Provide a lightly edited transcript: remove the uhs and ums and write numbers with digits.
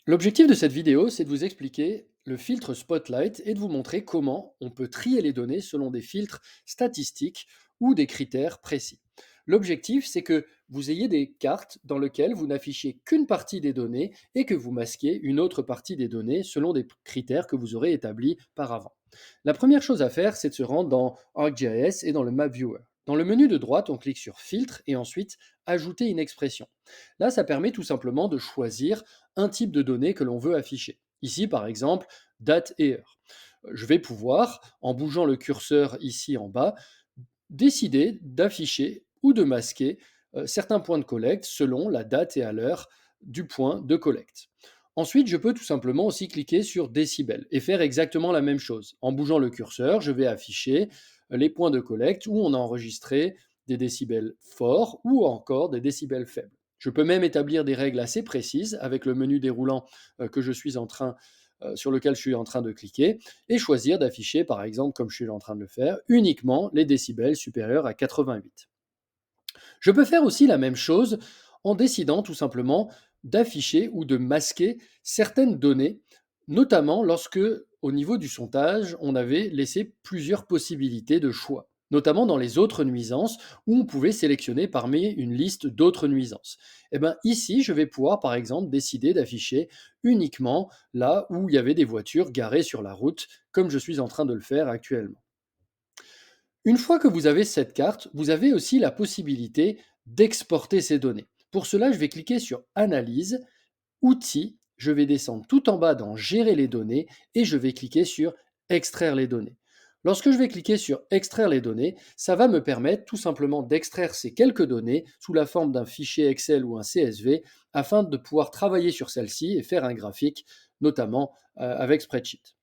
L'objectif de cette vidéo, c'est de vous expliquer le filtre Spotlight et de vous montrer comment on peut trier les données selon des filtres statistiques ou des critères précis. L'objectif, c'est que vous ayez des cartes dans lesquelles vous n'affichez qu'une partie des données et que vous masquez une autre partie des données selon des critères que vous aurez établis par avant. La première chose à faire, c'est de se rendre dans ArcGIS et dans le Map Viewer. Dans le menu de droite, on clique sur Filtre et ensuite Ajouter une expression. Là, ça permet tout simplement de choisir un type de données que l'on veut afficher. Ici, par exemple, date et heure. Je vais pouvoir, en bougeant le curseur ici en bas, décider d'afficher ou de masquer certains points de collecte selon la date et à l'heure du point de collecte. Ensuite, je peux tout simplement aussi cliquer sur décibels et faire exactement la même chose. En bougeant le curseur, je vais afficher les points de collecte où on a enregistré des décibels forts ou encore des décibels faibles. Je peux même établir des règles assez précises avec le menu déroulant que je suis en train, sur lequel je suis en train de cliquer et choisir d'afficher, par exemple, comme je suis en train de le faire, uniquement les décibels supérieurs à 88. Je peux faire aussi la même chose en décidant tout simplement d'afficher ou de masquer certaines données, notamment lorsque, au niveau du sondage, on avait laissé plusieurs possibilités de choix, notamment dans les autres nuisances, où on pouvait sélectionner parmi une liste d'autres nuisances. Et bien ici, je vais pouvoir par exemple décider d'afficher uniquement là où il y avait des voitures garées sur la route, comme je suis en train de le faire actuellement. Une fois que vous avez cette carte, vous avez aussi la possibilité d'exporter ces données. Pour cela, je vais cliquer sur Analyse, Outils, je vais descendre tout en bas dans Gérer les données et je vais cliquer sur Extraire les données. Lorsque je vais cliquer sur Extraire les données, ça va me permettre tout simplement d'extraire ces quelques données sous la forme d'un fichier Excel ou un CSV afin de pouvoir travailler sur celle-ci et faire un graphique, notamment avec Spreadsheet.